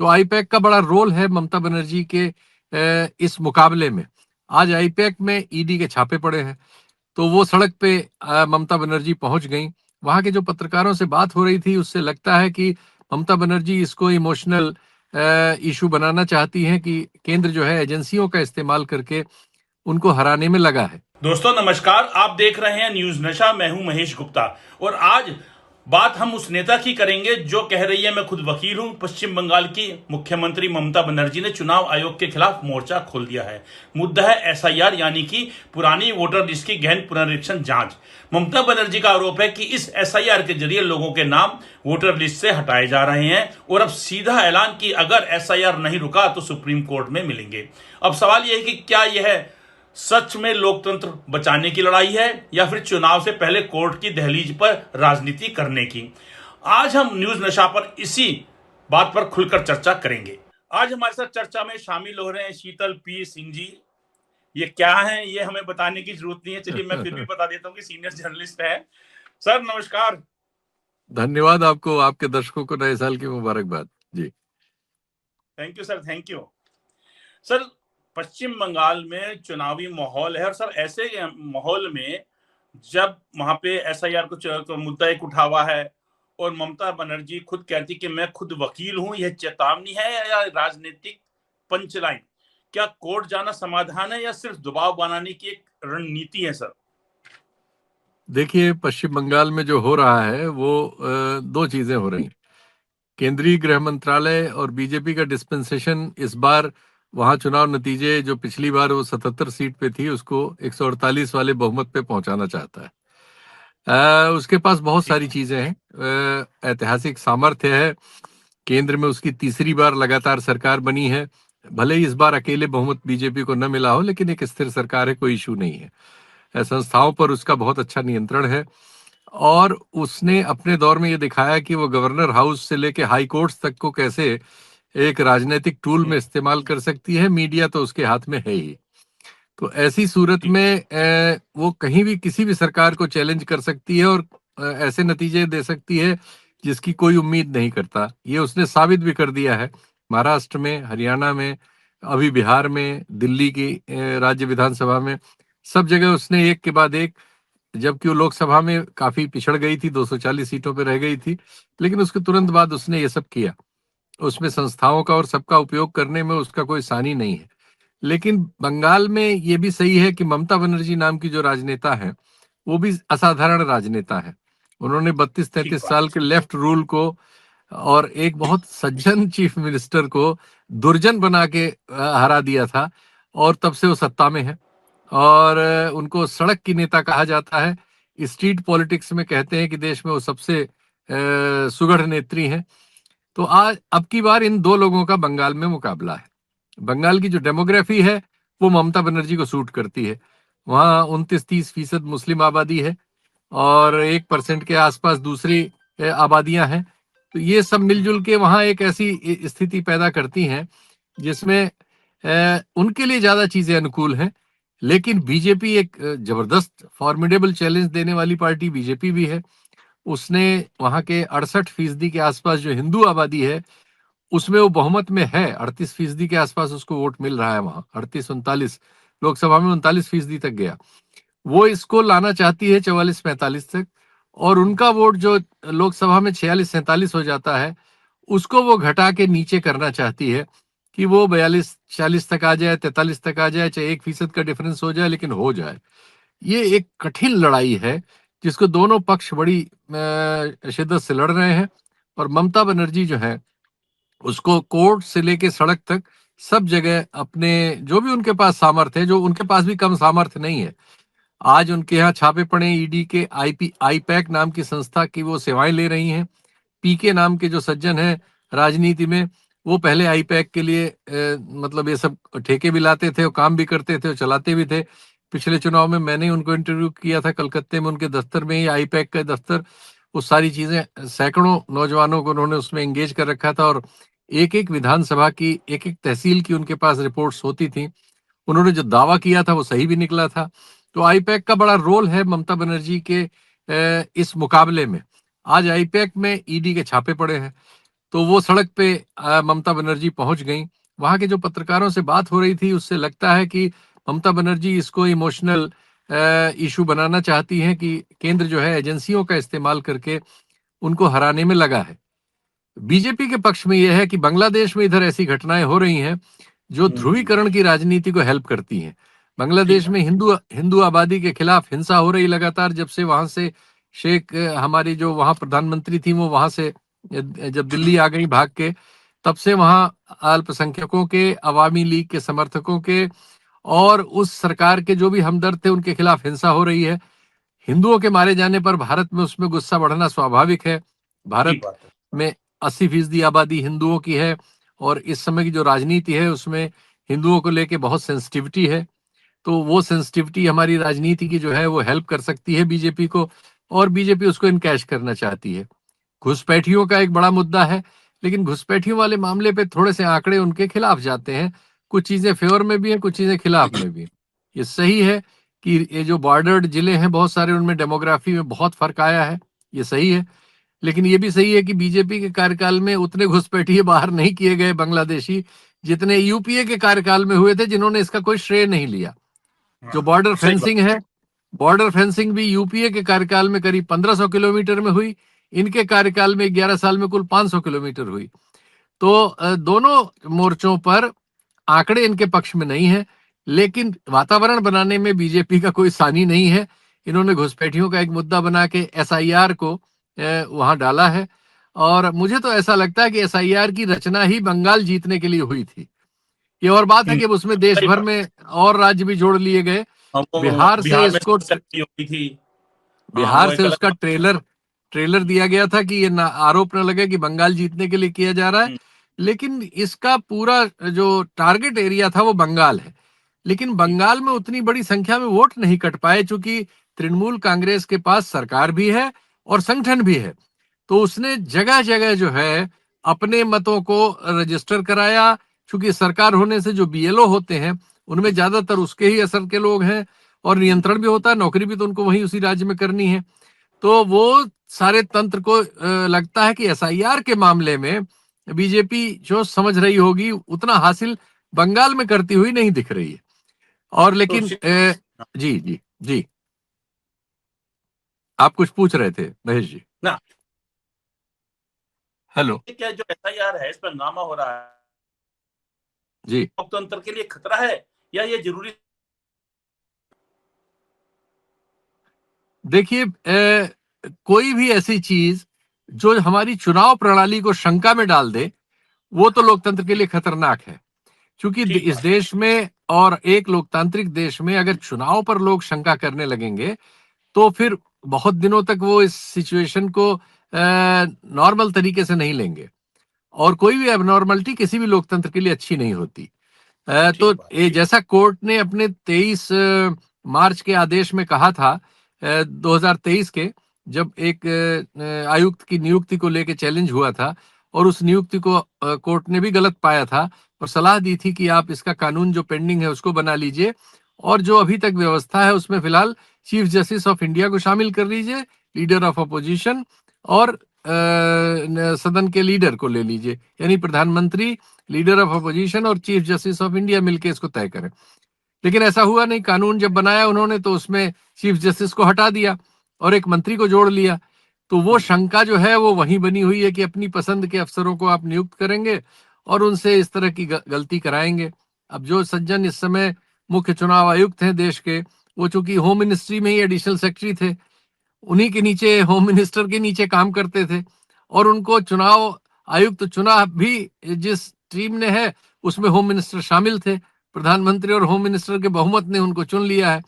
तो आईपैक का बड़ा रोल है ममता बनर्जी के इस मुकाबले में। आज आईपैक में ईडी के छापे पड़े हैं, तो वो सड़क पे ममता बनर्जी पहुंच गई। वहां के जो पत्रकारों से बात हो रही थी उससे लगता है कि ममता बनर्जी इसको इमोशनल इशू बनाना चाहती हैं कि केंद्र जो है एजेंसियों का इस्तेमाल करके उनको हराने में लगा है। दोस्तों नमस्कार, आप देख रहे हैं न्यूज नशा। मैं हूं महेश गुप्ता और आज बात हम उस नेता की करेंगे जो कह रही है मैं खुद वकील हूं। पश्चिम बंगाल की मुख्यमंत्री ममता बनर्जी ने चुनाव आयोग के खिलाफ मोर्चा खोल दिया है। मुद्दा है एसआईआर यानी कि पुरानी वोटर लिस्ट की गहन पुनरीक्षण जांच। ममता बनर्जी का आरोप है कि इस एसआईआर के जरिए लोगों के नाम वोटर लिस्ट से हटाए जा रहे हैं और अब सीधा ऐलान कि अगर एसआईआर नहीं रुका तो सुप्रीम कोर्ट में मिलेंगे। अब सवाल यह है कि क्या यह सच में लोकतंत्र बचाने की लड़ाई है या फिर चुनाव से पहले कोर्ट की दहलीज पर राजनीति करने की। आज हम न्यूज नशा पर इसी बात पर खुलकर चर्चा करेंगे। आज हमारे साथ चर्चा में शामिल हो रहे हैं शीतल पी सिंह जी। ये क्या है ये हमें बताने की जरूरत नहीं है, चलिए मैं फिर भी बता देता हूँ कि सीनियर जर्नलिस्ट है। सर नमस्कार। धन्यवाद आपको, आपके दर्शकों को नए साल की मुबारकबाद जी। Thank you sir, thank you sir. Paschim Bengal में चुनावी माहौल है और सर ऐसे माहौल में जब वहां पे एसआईआर को मुद्दा एक उठा हुआ है और ममता बनर्जी खुद कहती कि मैं खुद वकील हूं, यह चेतावनी है या राजनीतिक पंचलाइन? क्या कोर्ट जाना समाधान है या सिर्फ दबाव बनाने की एक रणनीति है सर? देखिए, पश्चिम बंगाल में जो हो रहा है वो दो चीजें हो रही हैं। केंद्रीय गृह मंत्रालय और बीजेपी का डिस्पेंसेशन इस बार वहां चुनाव नतीजे जो पिछली बार वो 77 सीट पे थी उसको 148 वाले बहुमत पे पहुंचाना चाहता है। उसके पास बहुत ठीक सारी है। चीजें हैं। ऐतिहासिक सामर्थ्य है। केंद्र में उसकी तीसरी बार लगातार सरकार बनी है। भले ही इस बार अकेले बहुमत बीजेपी को न मिला हो, लेकिन एक स्थिर सरकार है, कोई इशू नहीं है। संस्थाओं पर उसका बहुत अच्छा नियंत्रण है। और उसने अपने दौर में ये दिखाया कि वो गवर्नर हाउस से लेके हाई कोर्ट्स तक को कैसे एक राजनीतिक टूल में इस्तेमाल कर सकती है। मीडिया तो उसके हाथ में है ही। तो ऐसी सूरत ठीक है। में वो कहीं भी किसी भी सरकार को चैलेंज कर सकती है और ऐसे नतीजे दे सकती है जिसकी कोई उम्मीद नहीं करता। ये उसने साबित भी कर दिया है। महाराष्ट्र में, हरियाणा में, अभी बिहार में, दिल्ली की राज्य विधानसभा में, सब जगह उसने एक के बाद एक, जबकि वो लोकसभा में काफी पिछड़ गई थी, 240 सीटों पर रह गई थी, लेकिन उसके तुरंत बाद उसने ये सब किया। उसमें संस्थाओं का और सबका उपयोग करने में उसका कोई सानी नहीं है। लेकिन बंगाल में ये भी सही है कि ममता बनर्जी नाम की जो राजनेता है वो भी असाधारण राजनेता है। उन्होंने बत्तीस ठीक तैतीस साल बात। के लेफ्ट रूल को और एक बहुत सज्जन चीफ मिनिस्टर को दुर्जन बना के हरा दिया था, और तब से वो सत्ता में है। और उनको सड़क की नेता कहा जाता है। स्ट्रीट पॉलिटिक्स में कहते हैं कि देश में वो सबसे सुगढ़ नेत्री हैं। तो आज अब की बार इन दो लोगों का बंगाल में मुकाबला है। बंगाल की जो डेमोग्राफी है वो ममता बनर्जी को सूट करती है। वहाँ 29-30% मुस्लिम आबादी है और 1% के आसपास दूसरी आबादियां हैं। तो ये सब मिलजुल के वहाँ एक ऐसी स्थिति पैदा करती हैं जिसमें उनके लिए ज्यादा चीजें अनुकूल हैं। लेकिन बीजेपी एक जबरदस्त फॉर्मिडेबल चैलेंज देने वाली पार्टी बीजेपी भी है। उसने वहां के 68% के आसपास जो हिंदू आबादी है उसमें वो बहुमत में है। 38% के आसपास उसको वोट मिल रहा है वहां, 38-39। लोकसभा में 39% तक गया। वो इसको लाना चाहती है 44-45 तक। और उनका वोट जो लोकसभा में 46-47 हो जाता है उसको वो घटा के नीचे करना चाहती है कि वो 42-40 तक आ जाए, 43 तक आ जाए, चाहे 1% का डिफरेंस हो जाए, लेकिन हो जाए। ये एक कठिन लड़ाई है जिसको दोनों पक्ष बड़ी शिद्दत से लड़ रहे हैं। और ममता बनर्जी जो है उसको कोर्ट से लेके सड़क तक सब जगह अपने जो भी उनके पास सामर्थ्य है, जो उनके पास भी कम सामर्थ्य नहीं है। आज उनके यहाँ छापे पड़े ईडी के। आईपैक नाम की संस्था की वो सेवाएं ले रही हैं। पीके नाम के जो सज्जन हैं राजनीति में, वो पहले आईपैक के लिए मतलब ये सब ठेके भी लाते थे और काम भी करते थे और चलाते भी थे। पिछले चुनाव में मैंने उनको इंटरव्यू किया था कलकत्ते में, उनके दफ्तर में ही, आईपैक का दफ्तर। वो सारी चीजें, सैकड़ों नौजवानों को उन्होंने उसमें एंगेज कर रखा था और एक एक विधानसभा की, एक एक तहसील की उनके पास रिपोर्ट्स होती थी। उन्होंने जो दावा किया था वो सही भी निकला था। तो आईपैक का बड़ा रोल है ममता बनर्जी के इस मुकाबले में। आज आईपैक में ईडी के छापे पड़े हैं। तो वो सड़क पे ममता बनर्जी पहुंच गई। वहां के जो पत्रकारों से बात हो रही थी उससे लगता है कि ममता बनर्जी इसको इमोशनल इशू बनाना चाहती हैं कि केंद्र जो है एजेंसियों का इस्तेमाल करके उनको हराने में लगा है। बीजेपी के पक्ष में यह है कि बांग्लादेश में इधर ऐसी घटनाएं हो रही हैं जो हम्म। ध्रुवीकरण की राजनीति को हेल्प करती हैं। ठीक बांग्लादेश बात। में हिंदू हिंदू आबादी के खिलाफ हिंसा हो रही लगातार, जब से वहां से शेख हमारी जो वहां प्रधानमंत्री थी वो वहां से जब दिल्ली आ गई भाग के, तब से वहां अल्पसंख्यकों के, अवामी लीग के समर्थकों के और उस सरकार के जो भी हमदर्द थे उनके खिलाफ हिंसा हो रही है। हिंदुओं के मारे जाने पर भारत में उसमें गुस्सा बढ़ना स्वाभाविक है। ठीक भारत बात है। में 80% आबादी हिंदुओं की है और इस समय की जो राजनीति है उसमें हिंदुओं को लेके बहुत सेंसिटिविटी है। तो वो सेंसिटिविटी हमारी राजनीति की जो है वो हेल्प कर सकती है बीजेपी को, और बीजेपी उसको इनकैश करना चाहती है। घुसपैठियों का एक बड़ा मुद्दा है, लेकिन घुसपैठियों वाले मामले पे थोड़े से आंकड़े उनके खिलाफ जाते हैं। कुछ चीजें फेवर में भी हैं, कुछ चीजें खिलाफ में भी हैं। ये सही है कि ये जो बॉर्डर्ड जिले हैं बहुत सारे, उनमें डेमोग्राफी में बहुत फर्क आया है, ये सही है। लेकिन ये भी सही है कि बीजेपी के कार्यकाल में उतने घुसपैठिए बाहर नहीं किए गए बांग्लादेशी जितने यूपीए के कार्यकाल में हुए थे, जिन्होंने इसका कोई श्रेय नहीं लिया। जो हाँ, बॉर्डर सही बात। फेंसिंग है, बॉर्डर फेंसिंग भी यूपीए के कार्यकाल में करीब 1500 किलोमीटर में हुई। इनके कार्यकाल में 11 साल में कुल 500 किलोमीटर हुई। तो दोनों मोर्चों पर आंकड़े इनके पक्ष में नहीं है, लेकिन वातावरण बनाने में बीजेपी का कोई सानी नहीं है। इन्होंने घुसपैठियों का एक मुद्दा बना के एसआईआर को वहां डाला है, और मुझे तो ऐसा लगता है कि एसआईआर की रचना ही बंगाल जीतने के लिए हुई थी। ये और बात है हम्म, कि अब उसमें देश सही भर बात। में और राज्य भी जोड़ लिए गए। हाँ, वो बिहार से बिहार में इसको सरकारी होती थी। हाँ, बिहार वो से एक अलग उसका बात। ट्रेलर दिया गया था कि ये आरोप न लगे कि बंगाल जीतने के लिए किया जा रहा है। हम्म, लेकिन इसका पूरा जो टारगेट एरिया था वो बंगाल है। लेकिन ठीक। बंगाल में उतनी बड़ी संख्या में वोट नहीं कट पाए, क्योंकि तृणमूल कांग्रेस के पास सरकार भी है और संगठन भी है। तो उसने जगह जगह जो है अपने मतों को रजिस्टर कराया। क्योंकि सरकार होने से जो बीएलओ होते हैं उनमें ज्यादातर उसके ही असर के लोग हैं, और नियंत्रण भी होता है, नौकरी भी तो उनको वहीं उसी राज्य में करनी है। तो वो सारे तंत्र को लगता है कि एसआईआर के मामले में बीजेपी जो समझ रही होगी उतना हासिल बंगाल में करती हुई नहीं दिख रही है। और तो लेकिन जी जी जी, आप कुछ पूछ रहे थे महेश जी। ना, हेलो। ये क्या जो एफआईआर है, इस पर हंगामा हो रहा है, जी लोकतंत्र के लिए खतरा है या ये जरूरी? देखिए, कोई भी ऐसी चीज जो हमारी चुनाव प्रणाली को शंका में डाल दे वो तो हाँ, लोकतंत्र के लिए खतरनाक है। क्योंकि ठीक इस बात। देश में और एक लोकतांत्रिक देश में अगर चुनाव पर लोग शंका करने लगेंगे तो फिर बहुत दिनों तक वो इस सिचुएशन को नॉर्मल तरीके से नहीं लेंगे, और कोई भी एबनॉर्मलिटी किसी भी लोकतंत्र के लिए अच्छी नहीं होती। तो ठीक बात। ये जैसा कोर्ट ने अपने 23 मार्च के आदेश में कहा था 2023 के, जब एक आयुक्त की नियुक्ति को लेकर चैलेंज हुआ था, और उस नियुक्ति को कोर्ट ने भी गलत पाया था और सलाह दी थी कि आप इसका कानून जो पेंडिंग है उसको बना लीजिए, और जो अभी तक व्यवस्था है उसमें फिलहाल चीफ जस्टिस ऑफ इंडिया को शामिल कर लीजिए, लीडर ऑफ अपोजिशन, और सदन के लीडर को ले लीजिए, यानी प्रधानमंत्री, लीडर ऑफ अपोजिशन और चीफ जस्टिस ऑफ इंडिया मिलकर इसको तय करें। लेकिन ऐसा हुआ नहीं। कानून जब बनाया उन्होंने तो उसमें चीफ जस्टिस को हटा दिया और एक मंत्री को जोड़ लिया। तो वो शंका जो है वो वहीं बनी हुई है कि अपनी पसंद के अफसरों को आप नियुक्त करेंगे और उनसे इस तरह की गलती कराएंगे। अब जो सज्जन इस समय मुख्य चुनाव आयुक्त हैं देश के, वो चूंकि होम मिनिस्ट्री में ही एडिशनल सेक्रेटरी थे, उन्हीं के नीचे, होम मिनिस्टर के नीचे काम करते थे, और उनको चुनाव आयुक्त चुना भी जिस टीम ने है उसमें होम मिनिस्टर शामिल थे। प्रधानमंत्री और होम मिनिस्टर के बहुमत ने उनको चुन लिया है,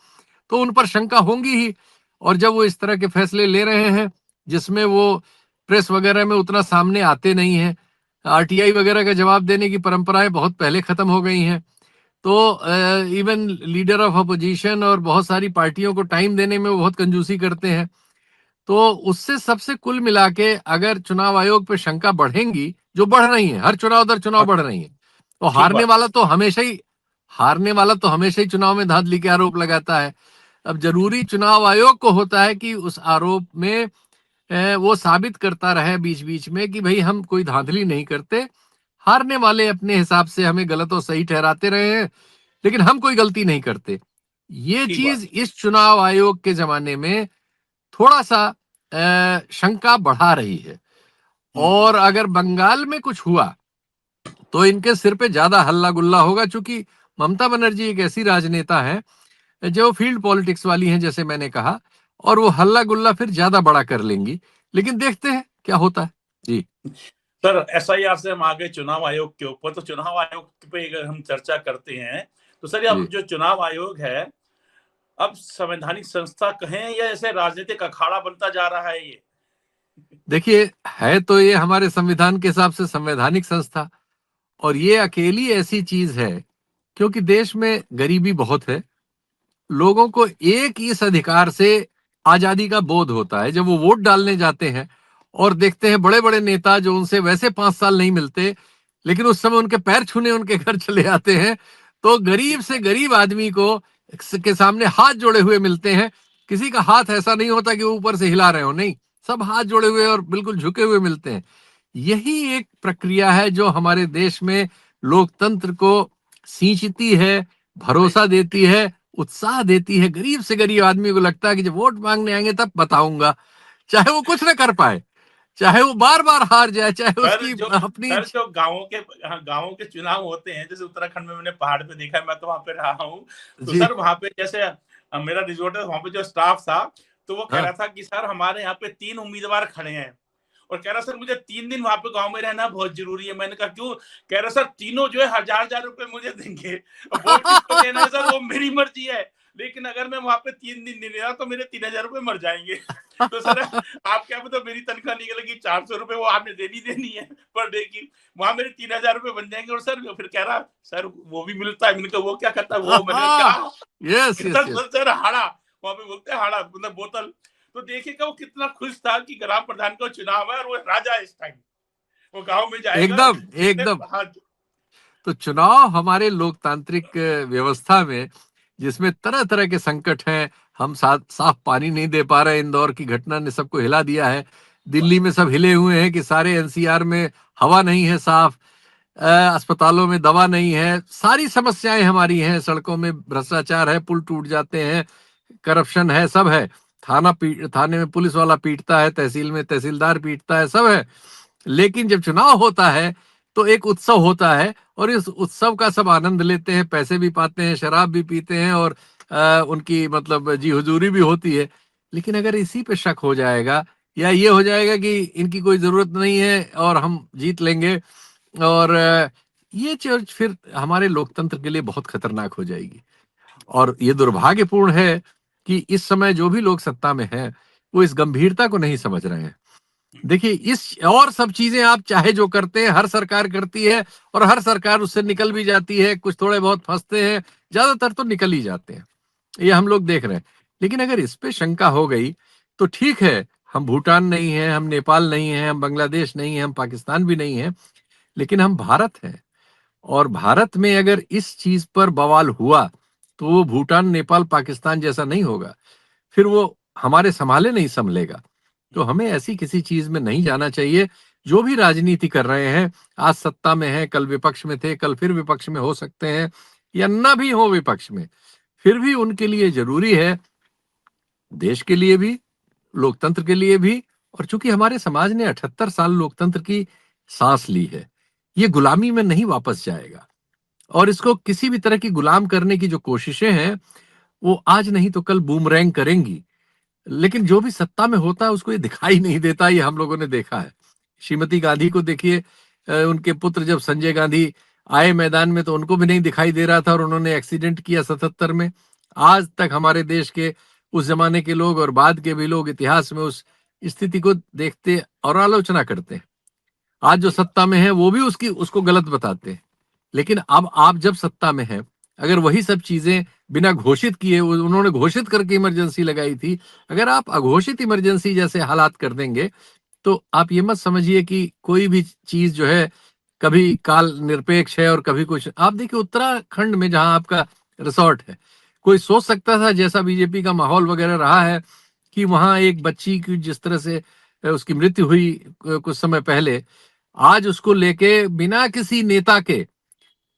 तो उन पर शंका होंगी ही। और जब वो इस तरह के फैसले ले रहे हैं जिसमें वो प्रेस वगैरह में उतना सामने आते नहीं हैं, आरटीआई वगैरह का जवाब देने की परंपराएं बहुत पहले खत्म हो गई हैं, तो इवन लीडर ऑफ अपोजिशन और बहुत सारी पार्टियों को टाइम देने में वो बहुत कंजूसी करते हैं। तो उससे सबसे कुल मिला के अगर चुनाव आयोग पे शंका बढ़ेंगी, जो बढ़ रही है, हर चुनाव दर चुनाव हाँ, बढ़ रही है, तो ठीक बात। हारने वाला तो हमेशा ही चुनाव में धांधली के आरोप लगाता है। अब जरूरी चुनाव आयोग को होता है कि उस आरोप में वो साबित करता रहे बीच बीच में कि भाई हम कोई धांधली नहीं करते, हारने वाले अपने हिसाब से हमें गलत और सही ठहराते रहे हैं, लेकिन हम कोई गलती नहीं करते। ये ठीक बात। चीज इस चुनाव आयोग के जमाने में थोड़ा सा शंका बढ़ा रही है। और हम्म। अगर बंगाल में कुछ हुआ तो इनके सिर पे ज्यादा हल्ला गुल्ला होगा, क्योंकि ममता बनर्जी एक ऐसी राजनेता है जो फील्ड पॉलिटिक्स वाली हैं, जैसे मैंने कहा, और वो हल्ला गुल्ला फिर ज्यादा बड़ा कर लेंगी। लेकिन देखते हैं क्या होता है। जी। सर, एसआईआर से हम आगे चुनाव आयोग के ऊपर, तो चुनाव आयोग पे अगर हम चर्चा करते हैं, तो सर अब जी जो चुनाव आयोग है, अब संवैधानिक संस्था कहें या ऐसे राजनीतिक अखाड़ा बनता जा रहा है ये? देखिए, है तो ये हमारे संविधान के हिसाब से संवैधानिक संस्था, और ये अकेली ऐसी चीज है क्योंकि देश में गरीबी बहुत है। लोगों को एक इस अधिकार से आजादी का बोध होता है जब वो वोट डालने जाते हैं और देखते हैं बड़े बड़े नेता जो उनसे वैसे 5 साल नहीं मिलते, लेकिन उस समय उनके पैर छूने उनके घर चले आते हैं, तो गरीब से गरीब आदमी को के सामने हाथ जोड़े हुए मिलते हैं। किसी का हाथ ऐसा नहीं होता कि वो ऊपर से हिला रहे हो, नहीं, सब हाथ जोड़े हुए और बिल्कुल झुके हुए मिलते हैं। यही एक प्रक्रिया है जो हमारे देश में लोकतंत्र को सींचती है, सही भरोसा बात। देती है, उत्साह देती है। गरीब से गरीब आदमी को लगता है कि जब वोट मांगने आएंगे तब बताऊंगा, चाहे वो कुछ ना कर पाए, चाहे वो बार बार हार जाए, चाहे सर उसकी जो अपनी। सर जो गांवों के चुनाव होते हैं, जैसे उत्तराखंड में मैंने पहाड़ पे देखा है, मैं तो वहां पे रहा हूँ। तो जी। सर वहां पे जैसे मेरा रिजोर्ट है, वहां पे जो स्टाफ था, तो वो कह हाँ। रहा था कि सर हमारे यहाँ पे 3 उम्मीदवार खड़े हैं, और कह रहा सर मुझे 3 दिन वहां पे गांव में रहना बहुत जरूरी है। मैंने कहा क्यों? कह रहा सर तीनों जो है 1,000-1,000 रुपए मुझे देंगे, वोट किसको देना है सर वो मेरी मर्जी है, लेकिन अगर मैं वहां पे 3 दिन नहीं रहा तो मेरे 3,000 रुपए मर जाएंगे। तो सर आप क्या मतलब मेरी तनख्वाह निकलेगी 400 रुपए, वो आपने देनी देनी है पर डे की, वहां मेरे 3,000 रुपए बन जाएंगे। और सर फिर कह रहा सर वो भी मिलता है। मैंने कहा वो क्या करता है वो? मैंने कहा क्या यस कितना? Yes yes. सर हाड़ा, वहां पे बोलते हैं हाड़ा मतलब बोतल। तो देखिएगा वो कितना खुश था कि ग्राम प्रधान का चुनाव है और वो राजा इस टाइम वो गांव में जाएगा एकदम जितने एकदम। हाँ। तो चुनाव हमारे लोकतांत्रिक व्यवस्था में, जिसमें तरह तरह के संकट हैं, हम साफ पानी नहीं दे पा रहे, इंदौर की घटना ने सबको हिला दिया है। दिल्ली में सब हिले हुए हैं कि सारे एनसीआर में हवा नहीं है साफ, अस्पतालों में दवा नहीं है, सारी समस्याएं हमारी हैं, सड़कों में भ्रष्टाचार है, पुल टूट जाते हैं, करप्शन है, सब है। थाने में पुलिस वाला पीटता है, तहसील में तहसीलदार पीटता है, सब है। लेकिन जब चुनाव होता है तो एक उत्सव होता है, और इस उत्सव का सब आनंद लेते हैं, पैसे भी पाते हैं, शराब भी पीते हैं, और उनकी मतलब जी हुजूरी भी होती है। लेकिन अगर इसी पे शक हो जाएगा, या ये हो जाएगा कि इनकी कोई जरूरत नहीं है और हम जीत लेंगे, और ये चीज फिर हमारे लोकतंत्र के लिए बहुत खतरनाक हो जाएगी। और ये दुर्भाग्यपूर्ण है कि इस समय जो भी लोग सत्ता में हैं वो इस गंभीरता को नहीं समझ रहे हैं। देखिए, इस और सब चीजें आप चाहे जो करते हैं, हर सरकार करती है, और हर सरकार उससे निकल भी जाती है, कुछ थोड़े बहुत फंसते हैं, ज्यादातर तो निकल ही जाते हैं, ये हम लोग देख रहे हैं। लेकिन अगर इस पे शंका हो गई तो ठीक है, हम भूटान नहीं है, हम नेपाल नहीं है, हम बांग्लादेश नहीं है, हम पाकिस्तान भी नहीं है, लेकिन हम भारत हैं। और भारत में अगर इस चीज पर बवाल हुआ तो वो भूटान, नेपाल, पाकिस्तान जैसा नहीं होगा, फिर वो हमारे संभाले नहीं संभलेगा। तो हमें ऐसी किसी चीज में नहीं जाना चाहिए। जो भी राजनीति कर रहे हैं, आज सत्ता में है, कल विपक्ष में थे, कल फिर विपक्ष में हो सकते हैं, या ना भी हो विपक्ष में, फिर भी उनके लिए जरूरी है, देश के लिए भी, लोकतंत्र के लिए भी। और चूंकि हमारे समाज ने 78 साल लोकतंत्र की सांस ली है, ये गुलामी में नहीं वापस जाएगा, और इसको किसी भी तरह की गुलाम करने की जो कोशिशें हैं वो आज नहीं तो कल बूमरैंग करेंगी। लेकिन जो भी सत्ता में होता है उसको ये दिखाई नहीं देता, ये हम लोगों ने देखा है। श्रीमती गांधी को देखिए, उनके पुत्र जब संजय गांधी आए मैदान में तो उनको भी नहीं दिखाई दे रहा था, और उन्होंने एक्सीडेंट किया 77 में। आज तक हमारे देश के उस जमाने के लोग और बाद के भी लोग इतिहास में उस स्थिति को देखते और आलोचना करते हैं। आज जो सत्ता में है वो भी उसकी उसको गलत बताते हैं। लेकिन अब आप जब सत्ता में हैं, अगर वही सब चीजें बिना घोषित किए, उन्होंने घोषित करके इमरजेंसी लगाई थी, अगर आप अघोषित इमरजेंसी जैसे हालात कर देंगे तो आप ये मत समझिए कि कोई भी चीज जो है कभी काल निरपेक्ष है और कभी कुछ। आप देखिए उत्तराखंड में जहां आपका रिसोर्ट है, कोई सोच सकता था, जैसा बीजेपी का माहौल वगैरह रहा है, कि वहां एक बच्ची की जिस तरह से उसकी मृत्यु हुई कुछ समय पहले, आज उसको लेके बिना किसी नेता के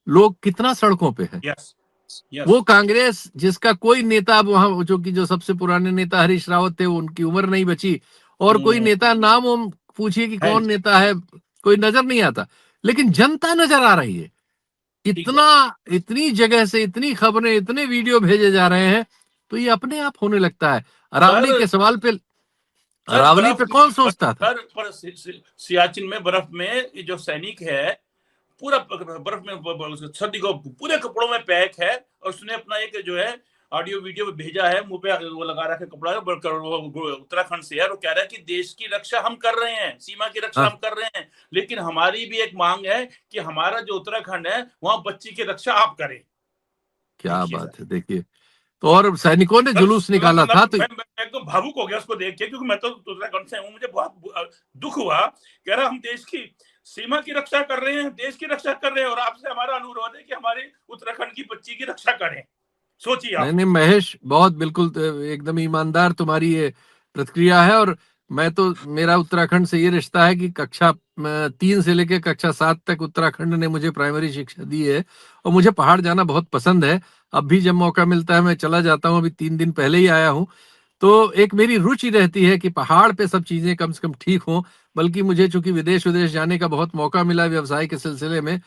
लोग कितना सड़कों पे हैं। Yes, yes. वो कांग्रेस जिसका कोई नेता अब वहां, जो सबसे पुराने नेता हरीश रावत थे, उनकी उम्र नहीं बची, और कोई हम्म, नेता नाम हम पूछिए कि है कौन नहीं। नेता है, कोई नजर नहीं आता। लेकिन जनता नजर आ रही है। ठीक इतना, बात। इतनी जगह से इतनी खबरें, इतने वीडियो भेजे जा रहे हैं, तो ये अपने आप होने लगता है। सर, अरावली के सवाल पे, सर अरावली बर्फ पे में, कौन सोचता था? सियाचिन में बर्फ में ये जो सैनिक है, पूरा बर्फ में सर्दी को पूरे कपड़ों में पैक है, और उसने अपना एक जो है ऑडियो वीडियो भेजा है, मुंह पे वो लगा रखा है कपड़ा, वो उत्तराखंड से है, और कह रहा है कि देश की रक्षा हम कर रहे हैं, सीमा की रक्षा हाँ, हम कर रहे हैं, लेकिन हमारी भी एक मांग है कि हमारा जो उत्तराखंड है वहां बच्ची की रक्षा आप करें। क्या देखिए बात सर, है, देखिए। तो और सैनिकों ने सर जुलूस मतलब निकाला था, मतलब तो मैं एकदम भावुक हो गया उसको देख के, क्योंकि मैं तो उत्तराखंड से हूँ, मुझे बहुत दुख हुआ। कह रहा हम देश की सीमा की रक्षा कर रहे हैं, देश की रक्षा कर रहे हैं, और आपसे हमारा अनुरोध है कि हमारे उत्तराखंड की बच्ची की रक्षा करें। सोचिए नहीं आप। नहीं महेश, बहुत बिल्कुल एकदम ईमानदार तुम्हारी ये प्रतिक्रिया है। और मैं तो, मेरा उत्तराखंड से ये रिश्ता है कि कक्षा 3 से लेकर कक्षा 7 तक उत्तराखंड ने मुझे प्राइमरी शिक्षा दी है, और मुझे पहाड़ जाना बहुत पसंद है। अब भी जब मौका मिलता है मैं चला जाता हूँ, अभी 3 दिन पहले ही आया हूँ। तो एक मेरी रुचि रहती है कि पहाड़ पे सब चीजें कम से कम ठीक हों। बल्कि मुझे चूंकि विदेश विदेश जाने का बहुत मौका मिला व्यवसाय के सिलसिले में,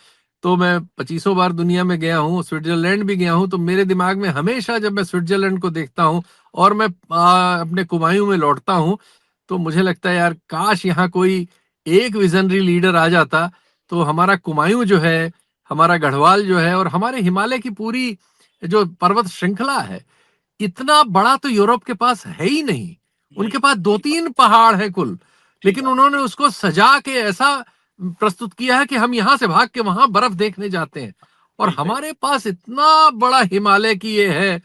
तो मैं 25 बार दुनिया में गया हूँ, स्विट्जरलैंड भी गया हूँ। तो मेरे दिमाग में हमेशा जब मैं स्विट्जरलैंड को देखता हूँ और मैं अपने कुमायूं में लौटता हूँ, तो मुझे लगता है यार, काश यहाँ कोई एक विजनरी लीडर आ जाता, तो हमारा कुमायूं जो है, हमारा गढ़वाल जो है, और हमारे हिमालय की पूरी जो पर्वत श्रृंखला है, इतना बड़ा तो यूरोप के पास है ही नहीं। उनके नहीं, पास दो ठीक बात, तीन पहाड़ है कुल, ठीक लेकिन बात। उन्होंने उसको सजा के ऐसा प्रस्तुत किया है कि हम यहां से भाग के वहां बर्फ देखने जाते हैं। और ठीक है। हमारे पास इतना बड़ा हिमालय की ये है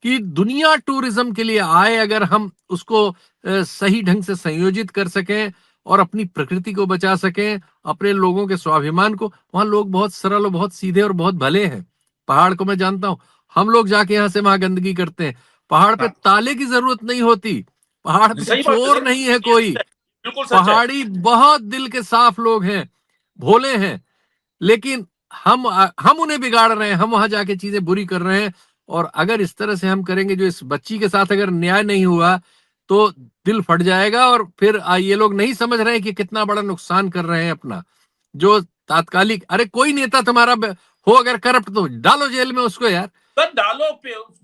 कि दुनिया टूरिज्म के लिए आए, अगर हम उसको सही ढंग से संयोजित कर सकें और अपनी प्रकृति को बचा सकें, अपने लोगों के स्वाभिमान को। वहां लोग बहुत सरल और बहुत सीधे और बहुत भले हैं। पहाड़ को मैं जानता हूं। हम लोग जाके यहां से वहां गंदगी करते हैं। पहाड़ पे हाँ, ताले की जरूरत नहीं होती। पहाड़ पे सही बात है चोर सर, नहीं है ये कोई। सच है, बिल्कुल सच है। पहाड़ी बहुत दिल के साफ लोग हैं, भोले हैं। लेकिन हम उन्हें बिगाड़ रहे हैं, हम वहां जाके चीजें बुरी कर रहे हैं। और अगर इस तरह से हम करेंगे, जो इस बच्ची के साथ अगर न्याय नहीं हुआ, तो दिल फट जाएगा। और फिर ये लोग नहीं समझ रहे हैं कि कितना बड़ा नुकसान कर रहे हैं अपना। जो तात्कालिक, अरे कोई नेता तुम्हारा हो अगर करप्ट, तो डालो जेल में उसको यार। सर डालो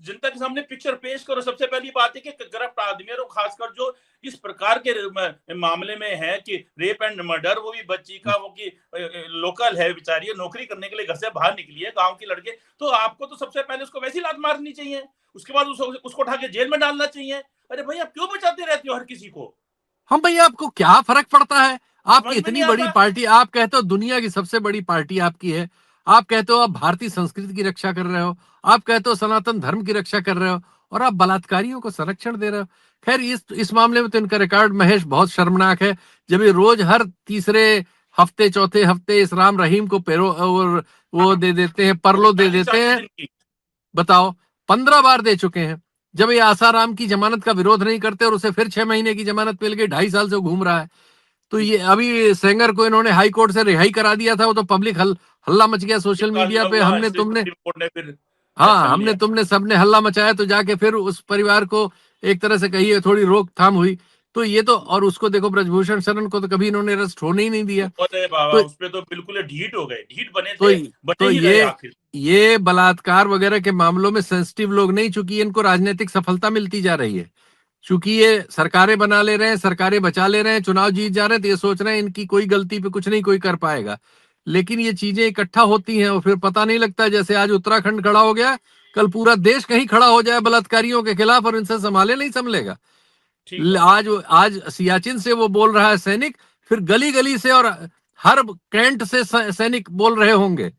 जनता के सामने पिक्चर पेश करो। सबसे पहली बात है कि करप्ट आदमी और खासकर जो इस प्रकार के मामले में है कि रेप एंड मर्डर, वो भी बच्ची का, वो की लोकल है बेचारी, नौकरी करने के लिए घर से बाहर निकली है, गांव की लड़के, तो आपको तो सबसे पहले उसको वैसी लात मारनी चाहिए, उसके बाद उसको उठा के जेल में डालना चाहिए। अरे भाई, आप क्यों बचाते रहते हो हर किसी को? हम भैया, आपको क्या फर्क पड़ता है? आपकी समझ में नहीं इतनी बड़ी आता। पार्टी, आप कहते हो दुनिया की सबसे बड़ी पार्टी आपकी है। आप कहते हो आप भारतीय संस्कृति की रक्षा कर रहे हो। आप कहते हो सनातन धर्म की रक्षा कर रहे हो, और आप बलात्कारियों को संरक्षण दे रहे हो। खैर, इस मामले में तो इनका रिकॉर्ड महेश बहुत शर्मनाक है। जब ये रोज हर तीसरे हफ्ते, चौथे हफ्ते इस राम रहीम को पेरो और वो हाँ, दे देते हैं, वो परलो दे चालीस देते चालीस हैं। दिन की। बताओ, 15 बार दे चुके हैं। जब ये आसाराम की जमानत का विरोध नहीं करते, और उसे फिर 6 महीने की जमानत मिल गई, 2.5 साल से वो घूम रहा है। तो ठीक ये है। अभी सेंगर को इन्होंने हाई कोर्ट से रिहाई करा दिया था, वो तो पब्लिक हल्ला मच गया सोशल मीडिया निकाला पे। हुआ हमने इससे तुमने, सुप्रीम कोर्ट ने फिर हाँ, एक्शन हमने लिया। तुमने सबने हल्ला मचाया, तो जाके फिर उस परिवार को एक तरह से कहिए थोड़ी रोकथाम हुई। तो ये तो, और उसको देखो, ब्रजभूषण शरण को तो कभी इन्होंने अरेस्ट होने ही नहीं दिया। अरे बाबा, तो उस पे तो बिल्कुल ढीठ हो गए, ढीठ बने तो थे, बने तो ही रहे आखिर। ये बलात्कार वगैरह के मामलों में सेंसिटिव लोग नहीं, चूंकि इनको राजनीतिक सफलता मिलती जा रही है, चूंकि ये सरकारें बना ले रहे हैं, सरकारें बचा ले रहे हैं, चुनाव जीत जा रहे हैं, तो ये सोच रहे हैं इनकी कोई गलती पे कुछ नहीं कोई कर पाएगा। लेकिन ये चीजें इकट्ठा होती हैं और फिर पता नहीं लगता। जैसे आज उत्तराखंड खड़ा हो गया, कल पूरा देश कहीं खड़ा हो जाए बलात्कारियों के खिलाफ, और इनसे संभाले नहीं संभलेगा। ठीक बात। आज आज सियाचिन से वो बोल रहा है सैनिक, फिर गली गली से और हर कैंट से सैनिक बोल रहे होंगे।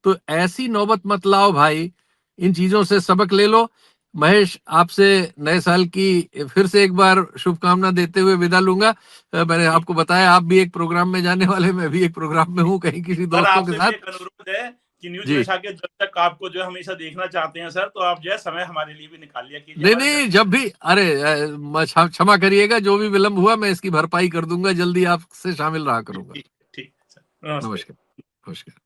तो ऐसी नौबत मत लाओ भाई, इन चीजों से सबक ले लो। महेश, आपसे नए साल की फिर से एक बार शुभकामना देते हुए विदा लूंगा। मैंने आपको बताया, आप भी एक प्रोग्राम में जाने वाले, मैं भी एक प्रोग्राम में हूँ कहीं किसी सर दोस्तों के आपसे भी साथ। एक अनुरोध है कि न्यूज जी। नशा के जब तक आपको जो है हमेशा देखना चाहते हैं सर, तो आप जो है समय हमारे लिए भी निकाल लिया कीजिए। नहीं नहीं, जब भी, अरे क्षमा करिएगा, जो भी विलंब हुआ मैं इसकी भरपाई कर दूंगा, जल्दी आपसे शामिल रहा करूंगा। ठीक ठीक सर, नमस्ते। नमस्कार। नमस्कार।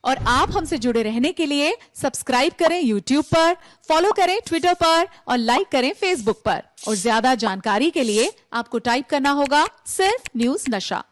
और आप हमसे जुड़े रहने के लिए सब्सक्राइब करें YouTube पर, फॉलो करें Twitter पर और लाइक करें Facebook पर। और ज्यादा जानकारी के लिए आपको टाइप करना होगा सिर्फ न्यूज नशा।